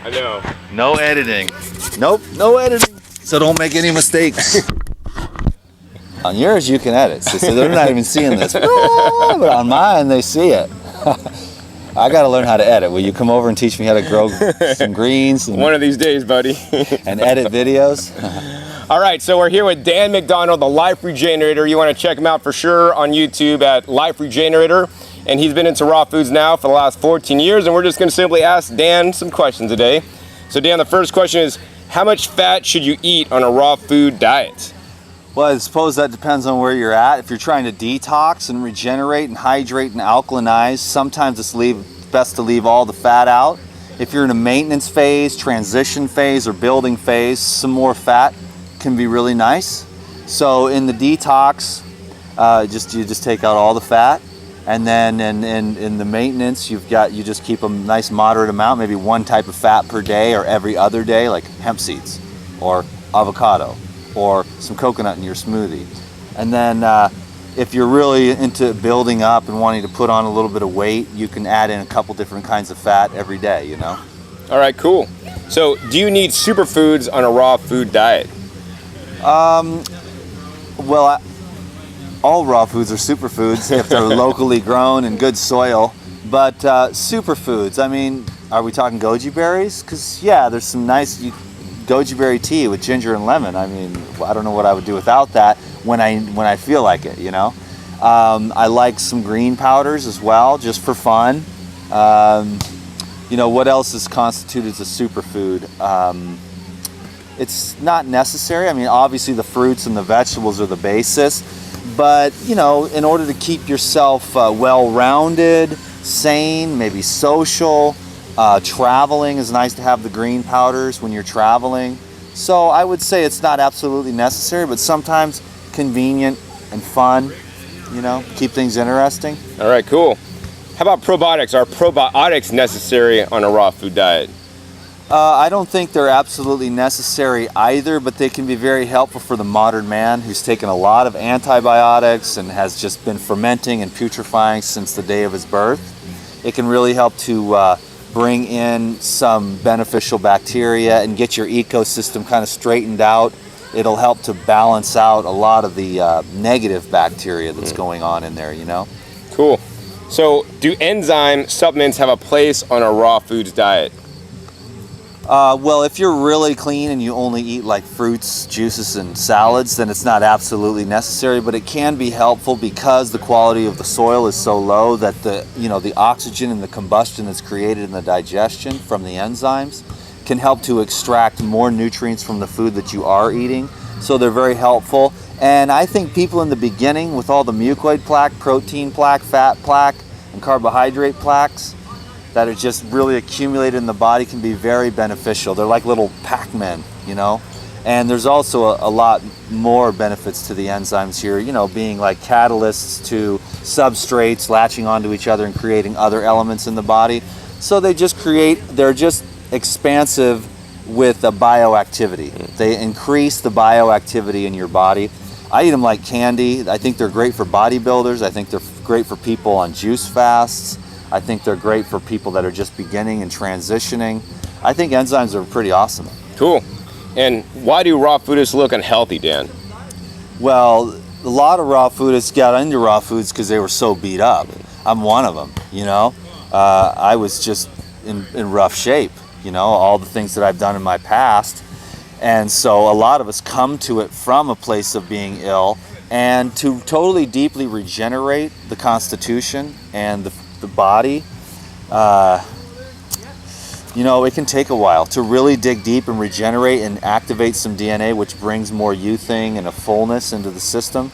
I know. No editing. Nope, no editing. So don't make any mistakes. On yours, you can edit. So they're not even seeing this. But on mine, they see it. I got to learn how to edit. Will you come over and teach me how to grow some greens? One of these days, buddy. And edit videos? All right, so we're here with Dan McDonald, the Life Regenerator. You want to check him out for sure on YouTube at Life Regenerator. And he's been into raw foods now for the last 14 years. And we're just going to simply ask Dan some questions today. So Dan, the first question is, how much fat should you eat on a raw food diet? Well, I suppose that depends on where you're at. If you're trying to detox and regenerate and hydrate and alkalinize, sometimes it's best to leave all the fat out. If you're in a maintenance phase, transition phase, or building phase, some more fat can be really nice. So in the detox, you just take out all the fat, and then in the maintenance, you just keep a nice moderate amount, maybe one type of fat per day or every other day, like hemp seeds or avocado, or some coconut in your smoothie. And then if you're really into building up and wanting to put on a little bit of weight, you can add in a couple different kinds of fat every day, you know? All right, cool. So do you need superfoods on a raw food diet? Well, all raw foods are superfoods if they're locally grown in good soil. But superfoods, I mean, are we talking goji berries? Because, yeah, there's some nice goji berry tea with ginger and lemon. I mean, I don't know what I would do without that when I feel like it, you know. I like some green powders as well, just for fun. You know, what else is constituted as a superfood? It's not necessary. I mean, obviously the fruits and the vegetables are the basis, but, you know, in order to keep yourself well-rounded, sane, maybe social, traveling is nice to have the green powders when you're traveling. So I would say it's not absolutely necessary, but sometimes convenient and fun, you know, keep things interesting. All right, cool. How about probiotics? Are probiotics necessary on a raw food diet? I don't think they're absolutely necessary either, but they can be very helpful for the modern man who's taken a lot of antibiotics and has just been fermenting and putrefying since the day of his birth. It can really help to bring in some beneficial bacteria and get your ecosystem kind of straightened out. It'll help to balance out a lot of the negative bacteria that's going on in there, you know? Cool. So do enzyme supplements have a place on a raw foods diet? Well, if you're really clean and you only eat like fruits, juices, and salads, then it's not absolutely necessary, but it can be helpful because the quality of the soil is so low that the oxygen and the combustion that's created in the digestion from the enzymes can help to extract more nutrients from the food that you are eating. So they're very helpful. And I think people in the beginning with all the mucoid plaque, protein plaque, fat plaque, and carbohydrate plaques that are just really accumulated in the body can be very beneficial. They're like little Pac-Men, you know? And there's also a lot more benefits to the enzymes here, you know, being like catalysts to substrates, latching onto each other and creating other elements in the body. So they're just expansive with the bioactivity. They increase the bioactivity in your body. I eat them like candy. I think they're great for bodybuilders. I think they're great for people on juice fasts. I think they're great for people that are just beginning and transitioning. I think enzymes are pretty awesome. Cool. And why do raw foodists look unhealthy, Dan? Well, a lot of raw foodists got into raw foods because they were so beat up. I'm one of them, you know. I was just in rough shape, you know, all the things that I've done in my past. And so a lot of us come to it from a place of being ill, and to totally deeply regenerate the constitution and the body, you know, it can take a while to really dig deep and regenerate and activate some DNA, which brings more youthing and a fullness into the system.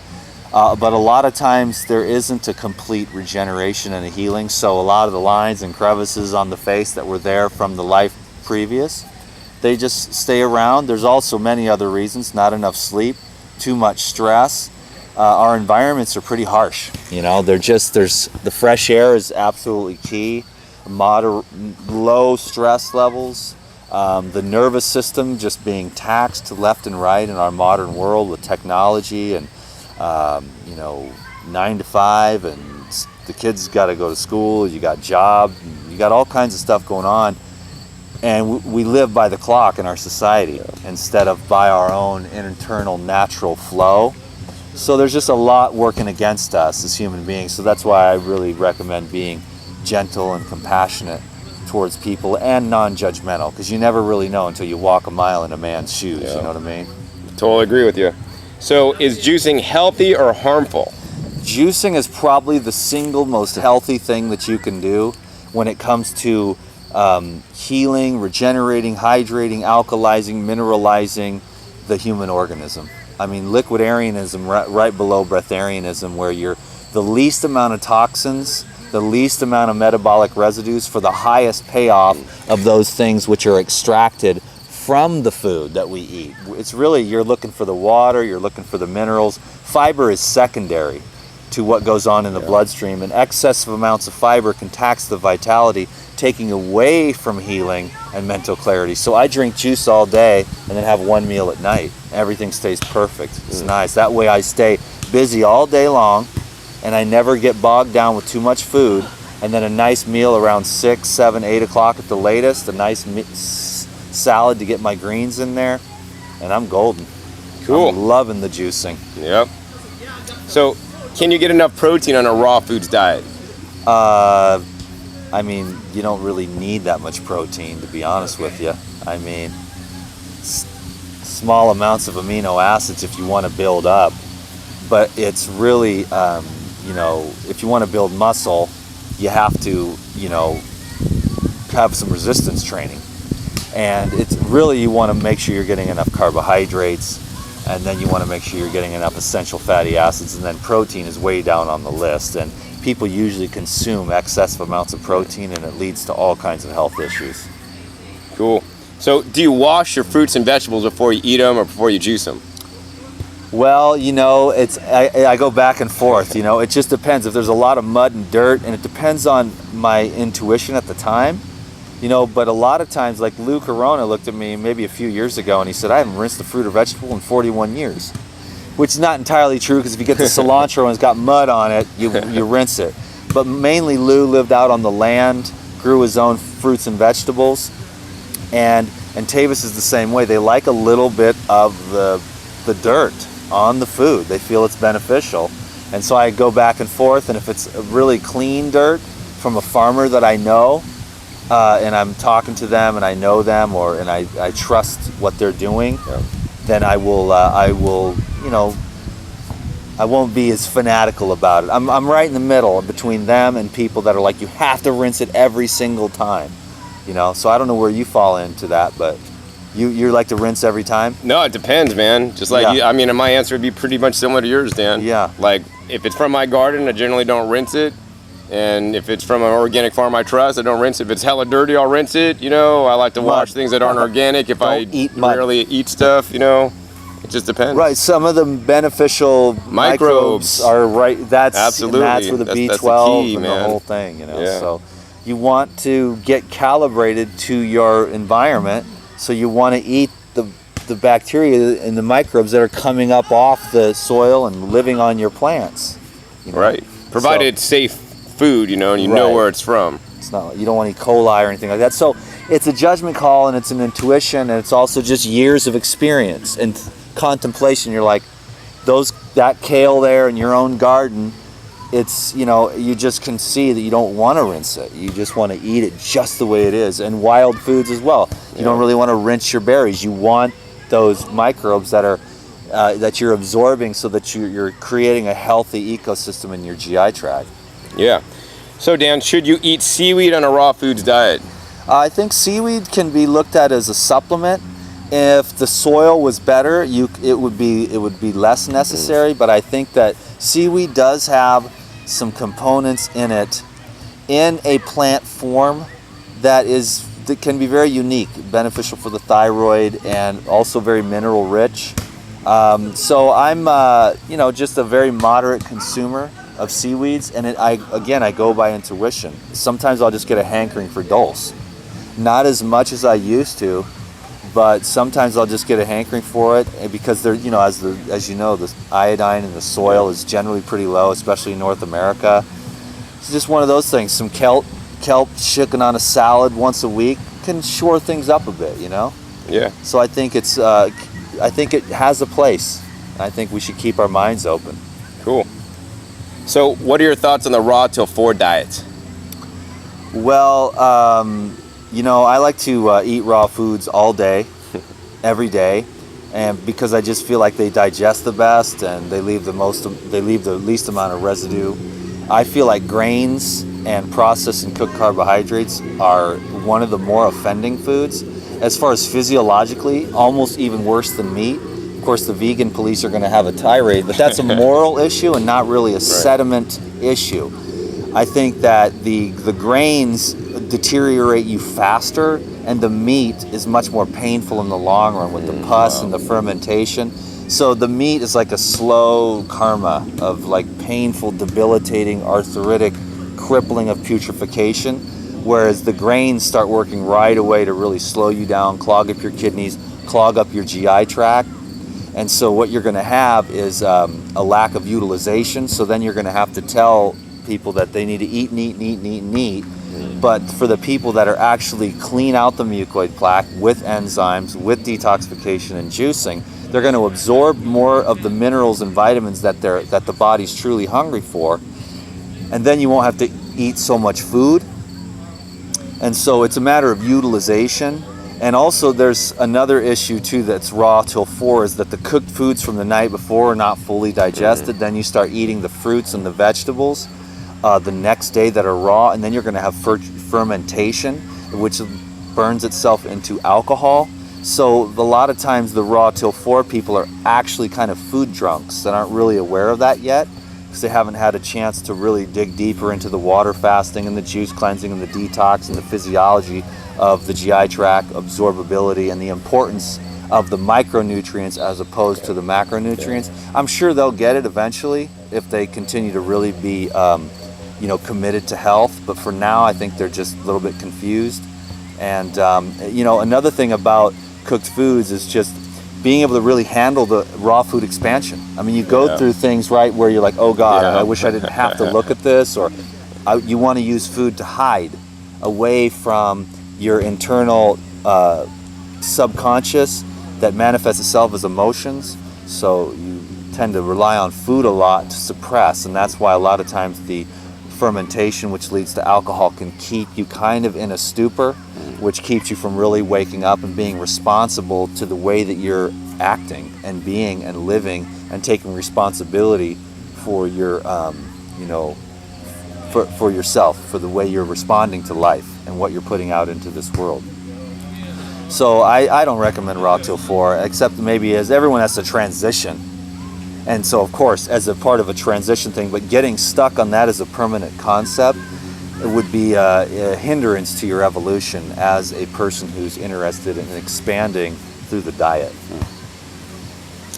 But a lot of times there isn't a complete regeneration and a healing, so a lot of the lines and crevices on the face that were there from the life previous, they just stay around. There's also many other reasons: not enough sleep, too much stress. Our environments are pretty harsh, you know. The fresh air is absolutely key. Low stress levels, the nervous system just being taxed left and right in our modern world with technology and 9 to 5, and the kids got to go to school. You got job, you got all kinds of stuff going on. And we live by the clock in our society instead of by our own internal natural flow. So there's just a lot working against us as human beings. So that's why I really recommend being gentle and compassionate towards people and non-judgmental, because you never really know until you walk a mile in a man's shoes. You know what I mean? Totally agree with you. So is juicing healthy or harmful? Juicing is probably the single most healthy thing that you can do when it comes to healing, regenerating, hydrating, alkalizing, mineralizing the human organism. I mean, liquidarianism right below breatharianism, where you're the least amount of toxins, the least amount of metabolic residues for the highest payoff of those things which are extracted from the food that we eat. It's really, you're looking for the water, you're looking for the minerals. Fiber is secondary to what goes on in the bloodstream, and excessive amounts of fiber can tax the vitality, taking away from healing and mental clarity. So I drink juice all day and then have one meal at night. Everything stays perfect. It's nice. That way I stay busy all day long and I never get bogged down with too much food. And then a nice meal around 6, 7, 8 o'clock at the latest, a nice salad to get my greens in there, and I'm golden. Cool. I'm loving the juicing. Yep. So can you get enough protein on a raw foods diet? I mean, you don't really need that much protein, to be honest with you. I mean, small amounts of amino acids if you want to build up, but it's really, you know, if you want to build muscle, you have to, you know, have some resistance training. And it's really, you want to make sure you're getting enough carbohydrates, and then you want to make sure you're getting enough essential fatty acids, and then protein is way down on the list. And people usually consume excessive amounts of protein, and it leads to all kinds of health issues. Cool. So do you wash your fruits and vegetables before you eat them or before you juice them? Well, you know, I go back and forth. You know, it just depends. If there's a lot of mud and dirt, and it depends on my intuition at the time, you know, but a lot of times, like Lou Corona looked at me maybe a few years ago and he said, I haven't rinsed a fruit or vegetable in 41 years. Which is not entirely true, because if you get the cilantro and it's got mud on it, you rinse it. But mainly Lou lived out on the land, grew his own fruits and vegetables, and Tavis is the same way. They like a little bit of the dirt on the food. They feel it's beneficial. And so I go back and forth, and if it's a really clean dirt from a farmer that I know, and I'm talking to them and I know them, and I trust what they're doing, then I will, you know, I won't be as fanatical about it. I'm right in the middle between them and people that are like, you have to rinse it every single time, you know. So I don't know where you fall into that, but you like to rinse every time? No, it depends, man. Just like you, I mean, my answer would be pretty much similar to yours, Dan. Yeah. Like, if it's from my garden, I generally don't rinse it. And if it's from an organic farm I trust, I don't rinse it. If it's hella dirty, I'll rinse it. You know, I like to wash things that aren't organic. If I rarely eat stuff, you know, it just depends. Right. Some of the beneficial microbes are right. That's absolutely. And that's where the B12 that's the key, and the whole thing. You know, so you want to get calibrated to your environment. So you want to eat the bacteria and the microbes that are coming up off the soil and living on your plants. You know? Right. Provided it's safe food, you know, and you know where it's from. It's not, you don't want E. coli or anything like that. So it's a judgment call, and it's an intuition, and it's also just years of experience and contemplation. You're like, that kale there in your own garden, it's, you know, you just can see that you don't want to rinse it. You just want to eat it just the way it is. And wild foods as well. You don't really want to rinse your berries. You want those microbes that are that you're absorbing, so that you're creating a healthy ecosystem in your GI tract. Yeah. So Dan, should you eat seaweed on a raw foods diet? I think seaweed can be looked at as a supplement. If the soil was better, it would be less necessary. But I think that seaweed does have some components in it, in a plant form, that can be very unique, beneficial for the thyroid, and also very mineral rich. So I'm just a very moderate consumer of seaweeds, and I go by intuition. Sometimes I'll just get a hankering for dulse. Not as much as I used to, but sometimes I'll just get a hankering for it, because they're, as you know, the iodine in the soil is generally pretty low, especially in North America. It's just one of those things. Some kelp chicken on a salad once a week can shore things up a bit, you know. Yeah. So I think I think it has a place. I think we should keep our minds open. Cool. So, what are your thoughts on the raw till 4 diet? Well, you know, I like to eat raw foods all day, every day, and because I just feel like they digest the best and they leave the least amount of residue. I feel like grains and processed and cooked carbohydrates are one of the more offending foods. As far as physiologically, almost even worse than meat. Of course, the vegan police are going to have a tirade, but that's a moral issue and not really a sediment issue. I think that the grains deteriorate you faster, and the meat is much more painful in the long run with the pus and the fermentation. So the meat is like a slow karma of like painful, debilitating, arthritic, crippling of putrefaction, whereas the grains start working right away to really slow you down, clog up your kidneys, clog up your GI tract. And so what you're going to have is a lack of utilization. So then you're going to have to tell people that they need to eat and eat and eat and eat and eat. But for the people that are actually clean out the mucoid plaque with enzymes, with detoxification and juicing, they're going to absorb more of the minerals and vitamins that the body's truly hungry for. And then you won't have to eat so much food. And so it's a matter of utilization. And also there's another issue too that's raw till 4 is that the cooked foods from the night before are not fully digested. Then you start eating the fruits and the vegetables the next day that are raw, and then you're going to have fermentation, which burns itself into alcohol. So a lot of times the raw till 4 people are actually kind of food drunks that aren't really aware of that yet, because they haven't had a chance to really dig deeper into the water fasting and the juice cleansing and the detox and the physiology of the GI tract, absorbability, and the importance of the micronutrients as opposed to the macronutrients. I'm sure they'll get it eventually if they continue to really be committed to health, but for now I think they're just a little bit confused. And another thing about cooked foods is just being able to really handle the raw food expansion. I mean, you go through things, right, where you're like, oh God, I wish I didn't have to look at this, or you want to use food to hide away from your internal subconscious that manifests itself as emotions. So you tend to rely on food a lot to suppress, and that's why a lot of times the fermentation, which leads to alcohol, can keep you kind of in a stupor, which keeps you from really waking up and being responsible to the way that you're acting and being and living and taking responsibility for your for yourself, for the way you're responding to life and what you're putting out into this world. So I don't recommend raw till 4, except maybe as everyone has to transition. And so, of course, as a part of a transition thing, but getting stuck on that as a permanent concept, it would be a hindrance to your evolution as a person who's interested in expanding through the diet.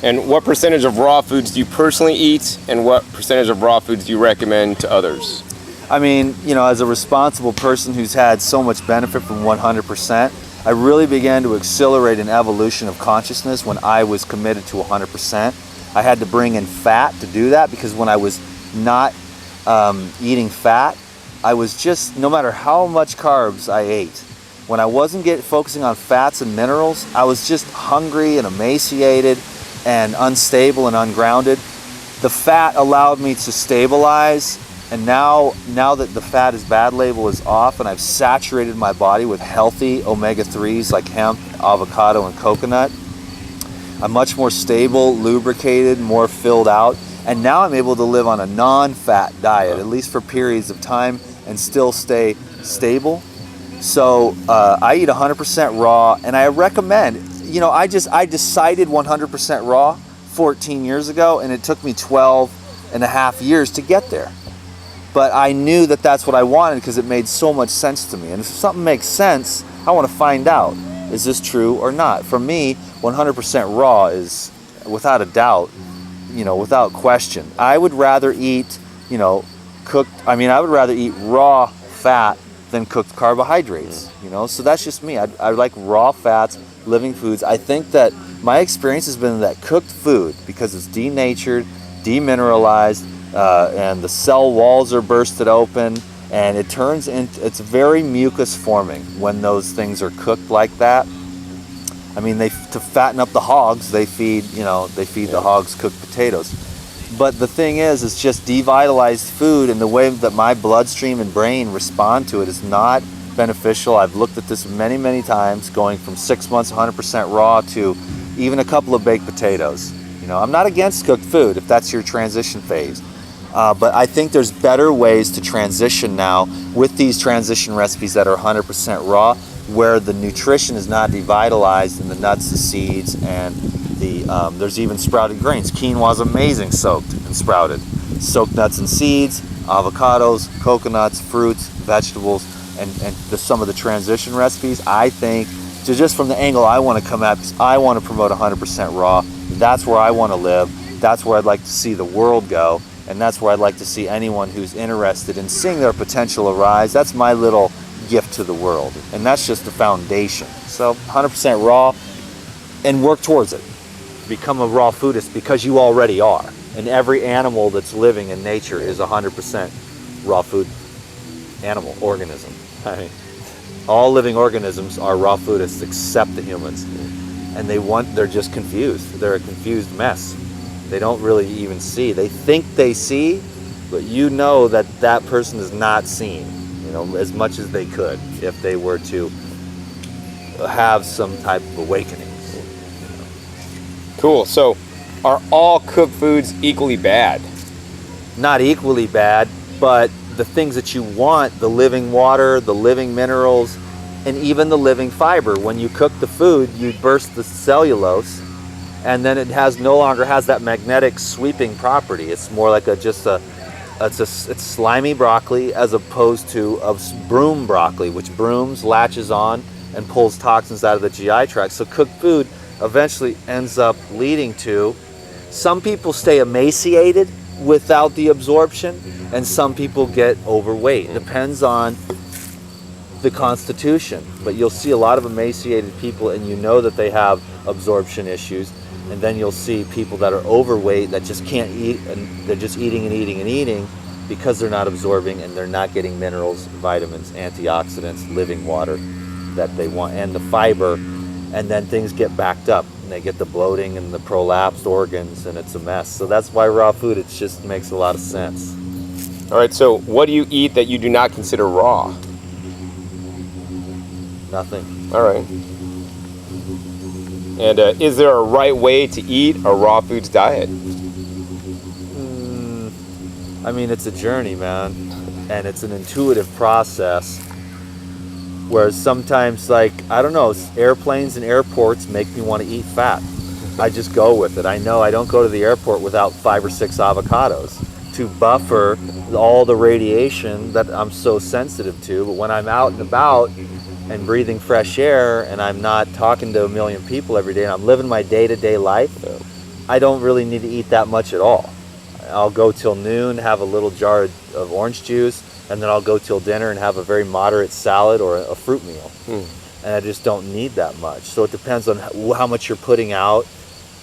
And what percentage of raw foods do you personally eat, and what percentage of raw foods do you recommend to others? I mean, as a responsible person who's had so much benefit from 100%, I really began to accelerate an evolution of consciousness when I was committed to 100%. I had to bring in fat to do that, because when I was not eating fat, I was just, no matter how much carbs I ate, when I wasn't focusing on fats and minerals, I was just hungry and emaciated and unstable and ungrounded. The fat allowed me to stabilize, and now that the fat is bad label is off and I've saturated my body with healthy omega-3s like hemp, avocado, and coconut, I'm much more stable, lubricated, more filled out, and now I'm able to live on a non-fat diet, at least for periods of time, and still stay stable. So I eat 100% raw, and I recommend, I decided 100% raw 14 years ago, and it took me 12 and a half years to get there. But I knew that that's what I wanted because it made so much sense to me. And if something makes sense, I want to find out, is this true or not? For me, 100% raw is, without a doubt, without question. I would rather eat, I would rather eat raw fat than cooked carbohydrates, So that's just me. I like raw fats, living foods. I think that my experience has been that cooked food, because it's denatured, demineralized, and the cell walls are bursted open, and it turns into, it's very mucus forming when those things are cooked like that. I mean, to fatten up the hogs, they feed the hogs cooked potatoes. But the thing is, it's just devitalized food, and the way that my bloodstream and brain respond to it is not beneficial. I've looked at this many, many times, going from 6 months 100% raw to even a couple of baked potatoes. I'm not against cooked food if that's your transition phase. But I think there's better ways to transition now with these transition recipes that are 100% raw, where the nutrition is not devitalized in the nuts, the seeds, and there's even sprouted grains. Quinoa is amazing soaked and sprouted. Soaked nuts and seeds, avocados, coconuts, fruits, vegetables, and some of the transition recipes, I think, just from the angle I want to come at, because I want to promote 100% raw. That's where I want to live. That's where I'd like to see the world go. And that's where I'd like to see anyone who's interested in seeing their potential arise. That's my little gift to the world. And that's just the foundation. So 100% raw, and work towards it. Become a raw foodist, because you already are. And every animal that's living in nature is 100% raw food animal, organism. I mean, all living organisms are raw foodists except the humans. And they're just confused. They're a confused mess. They don't really even see. They think they see, but that person is not seen, as much as they could if they were to have some type of awakening. Cool. So, are all cooked foods equally bad? Not equally bad, but the things that you want, the living water, the living minerals, and even the living fiber. When you cook the food, you burst the cellulose, and then it no longer has that magnetic sweeping property. It's more like it's slimy broccoli, as opposed to a broom broccoli, which brooms, latches on, and pulls toxins out of the GI tract. So cooked food eventually ends up leading to, some people stay emaciated without the absorption, and some people get overweight. It depends on the constitution, but you'll see a lot of emaciated people, and that they have absorption issues. And then you'll see people that are overweight that just can't eat, and they're just eating and eating and eating because they're not absorbing, and they're not getting minerals, vitamins, antioxidants, living water that they want, and the fiber. And then things get backed up, and they get the bloating and the prolapsed organs, and it's a mess. So that's why raw food, it just makes a lot of sense. All right, so what do you eat that you do not consider raw? Nothing. All right. And is there a right way to eat a raw foods diet? I mean, it's a journey, man, and it's an intuitive process. Whereas sometimes, airplanes and airports make me want to eat fat. I just go with it. I know I don't go to the airport without 5 or 6 avocados to buffer all the radiation that I'm so sensitive to. But when I'm out and about and breathing fresh air, and I'm not talking to a million people every day, and I'm living my day-to-day life, I don't really need to eat that much at all. I'll go till noon, have a little jar of orange juice, and then I'll go till dinner and have a very moderate salad or a fruit meal. And I just don't need that much. So it depends on how much you're putting out,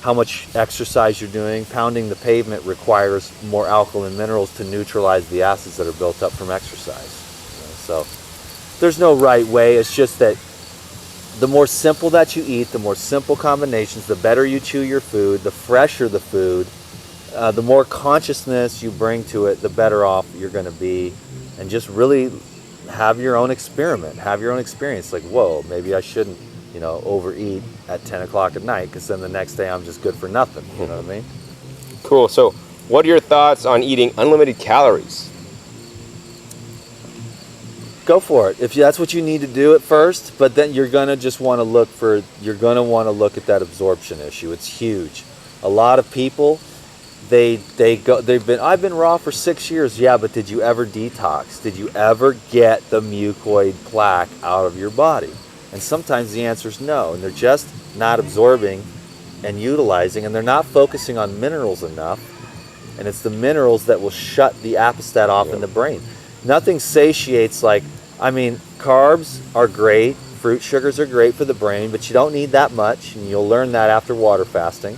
how much exercise you're doing. Pounding the pavement requires more alkaline minerals to neutralize the acids that are built up from exercise. So there's no right way. It's just that the more simple that you eat, the more simple combinations, the better you chew your food, the fresher the food, the more consciousness you bring to it, the better off you're going to be. And just really have your own experiment, have your own experience. Like, whoa, maybe I shouldn't, overeat at 10 o'clock at night, because then the next day I'm just good for nothing. You know what I mean? Cool. So what are your thoughts on eating unlimited calories? Go for it. If that's what you need to do at first, but then you're going to just want to look at that absorption issue. It's huge. A lot of people, I've been raw for 6 years. Yeah, but did you ever detox? Did you ever get the mucoid plaque out of your body? And sometimes the answer is no, and they're just not absorbing and utilizing, and they're not focusing on minerals enough. And it's the minerals that will shut the apostat off in the brain. Nothing satiates carbs are great, fruit sugars are great for the brain, but you don't need that much, and you'll learn that after water fasting.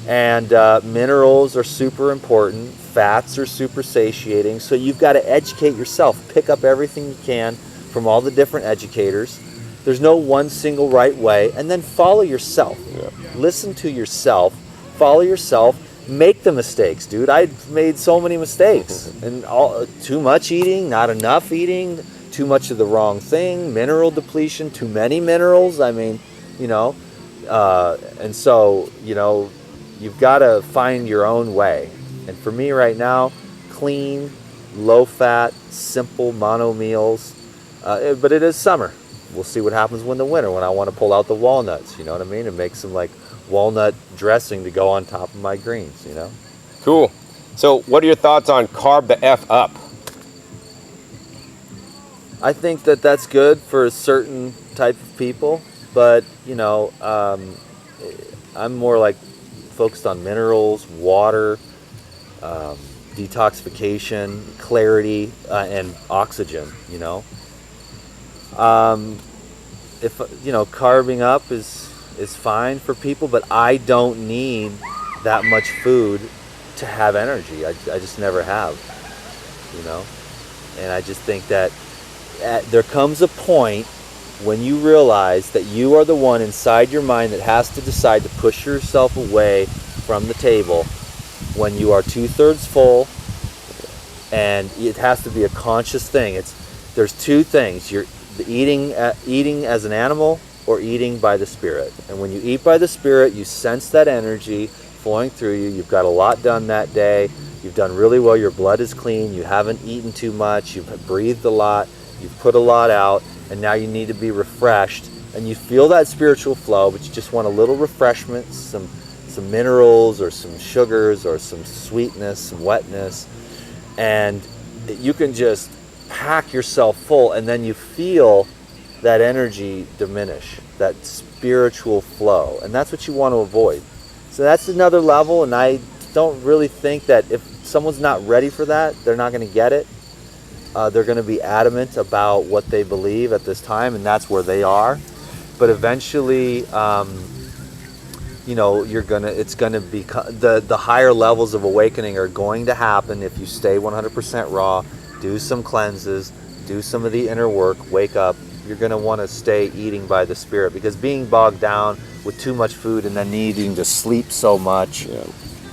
And minerals are super important. Fats are super satiating. So you've got to educate yourself. Pick up everything you can from all the different educators. There's no one single right way. And then follow yourself. Yeah. Listen to yourself. Follow yourself. Make the mistakes, dude. I made so many mistakes. And too much eating, not enough eating, too much of the wrong thing, mineral depletion, too many minerals. I mean, you know, and so, you know, you've got to find your own way. And for me right now, clean, low fat, simple mono meals. But it is summer. We'll see what happens when the winter, when I want to pull out the walnuts, you know what I mean? And make some like walnut dressing to go on top of my greens, you know? Cool. So what are your thoughts on carb the F up? I think that that's good for a certain type of people, but you know, I'm more like focused on minerals, water, detoxification, clarity, and oxygen. You know, if you know, carbing up is fine for people, but I don't need that much food to have energy. I just never have. You know, and I just think that there comes a point when you realize that you are the one inside your mind that has to decide to push yourself away from the table when you are 2/3 full, and it has to be a conscious thing. There's two things: you're eating as an animal or eating by the Spirit. And when you eat by the Spirit, you sense that energy flowing through you. You've got a lot done that day. You've done really well. Your blood is clean. You haven't eaten too much. You've breathed a lot. You've put a lot out, and now you need to be refreshed. And you feel that spiritual flow, but you just want a little refreshment, some minerals or some sugars or some sweetness, some wetness. And you can just pack yourself full, and then you feel that energy diminish, that spiritual flow. And that's what you want to avoid. So that's another level, and I don't really think that if someone's not ready for that, they're not going to get it. They're going to be adamant about what they believe at this time, and that's where they are. But eventually, you know, it's going to be the higher levels of awakening are going to happen if you stay 100% raw, do some cleanses, do some of the inner work, wake up. You're going to want to stay eating by the Spirit, because being bogged down with too much food and then needing to sleep so much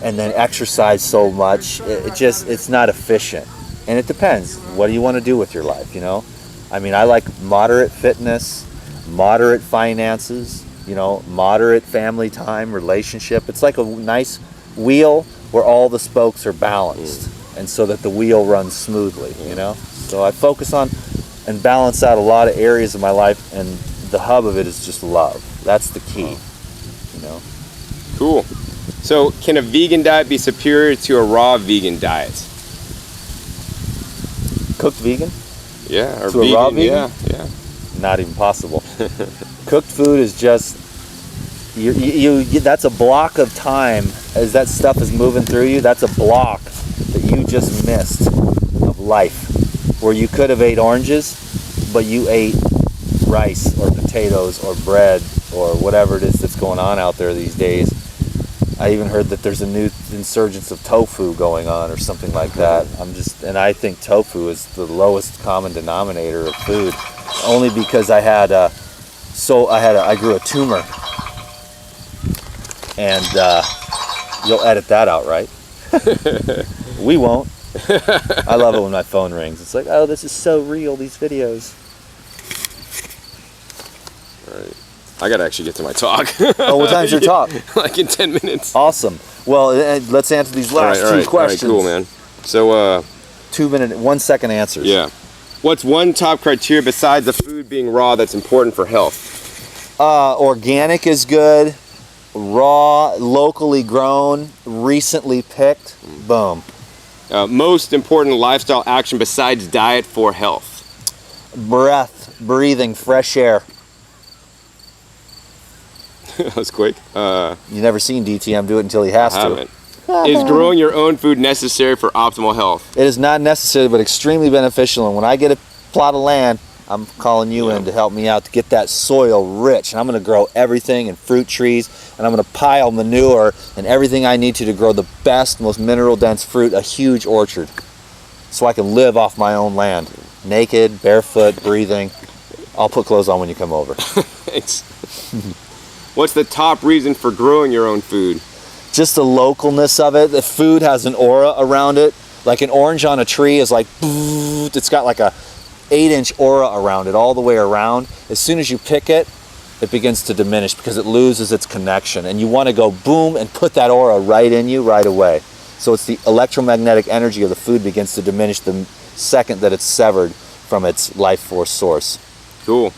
and then exercise so much, it's not efficient. And it depends. What do you want to do with your life, you know? I mean, I like moderate fitness, moderate finances, you know, moderate family time, relationship. It's like a nice wheel where all the spokes are balanced, and so that the wheel runs smoothly, you know? So I focus on and balance out a lot of areas of my life, and the hub of it is just love. That's the key, you know? Cool. So can a vegan diet be superior to a raw vegan diet? Cooked vegan? Yeah, or to vegan, a raw vegan? Yeah. Not even possible. Cooked food is just, you that's a block of time. As that stuff is moving through you, that's a block that you just missed of life, where you could have ate oranges, but you ate rice or potatoes or bread or whatever it is that's going on out there these days. I even heard that there's a new insurgence of tofu going on or something like that. And I think tofu is the lowest common denominator of food, only because I grew a tumor, and you'll edit that out, right? We won't. I love it when my phone rings. It's like, oh, this is so real, these videos. All right. I gotta actually get to my talk. Oh, what time's your talk? Like in 10 minutes. Awesome. Well, let's answer these last two questions. All right, cool, man. So, 1 second answers. Yeah. What's one top criteria besides the food being raw that's important for health? Organic is good. Raw, locally grown, recently picked. Boom. Most important lifestyle action besides diet for health? Breath, breathing, fresh air. That was quick. You never seen DTM do it until he has to. Is growing your own food necessary for optimal health? It is not necessary, but extremely beneficial. And when I get a plot of land, I'm calling you in to help me out to get that soil rich. And I'm going to grow everything and fruit trees, and I'm going to pile manure and everything I need to grow the best, most mineral dense fruit, a huge orchard, so I can live off my own land, naked, barefoot, breathing. I'll put clothes on when you come over. Thanks. What's the top reason for growing your own food? Just the localness of it. The food has an aura around it. Like an orange on a tree is like, it's got like a 8-inch aura around it all the way around. As soon as you pick it, it begins to diminish because it loses its connection. And you want to go boom and put that aura right in you right away. So it's the electromagnetic energy of the food begins to diminish the second that it's severed from its life force source. Cool.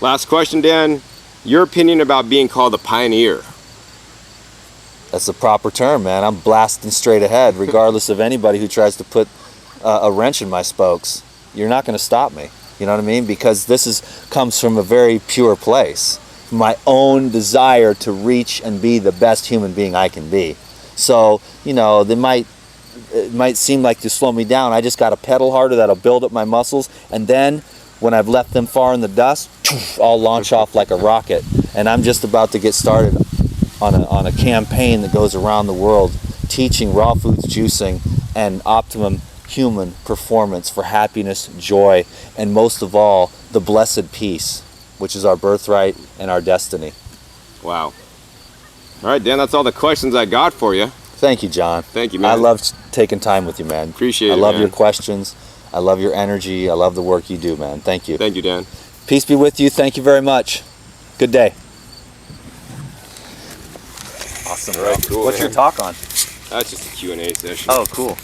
Last question, Dan. Your opinion about being called a pioneer? That's the proper term, man. I'm blasting straight ahead, regardless of anybody who tries to put a wrench in my spokes. You're not going to stop me. You know what I mean? Because comes from a very pure place. My own desire to reach and be the best human being I can be. So, you know, it might seem like to slow me down. I just got to pedal harder. That'll build up my muscles. And then when I've left them far in the dust, I'll launch off like a rocket. And I'm just about to get started on a campaign that goes around the world teaching raw foods juicing and optimum human performance for happiness, joy, and most of all, the blessed peace, which is our birthright and our destiny. Wow. All right, Dan, that's all the questions I got for you. Thank you, John. Thank you, man. I love taking time with you, man. Appreciate it, I love man. your questions. I love your energy. I love the work you do, man. Thank you. Thank you, Dan. Peace be with you. Thank you very much. Good day. Awesome. All right, cool, What's man. your talk on? That's just a Q&A session. Oh, cool.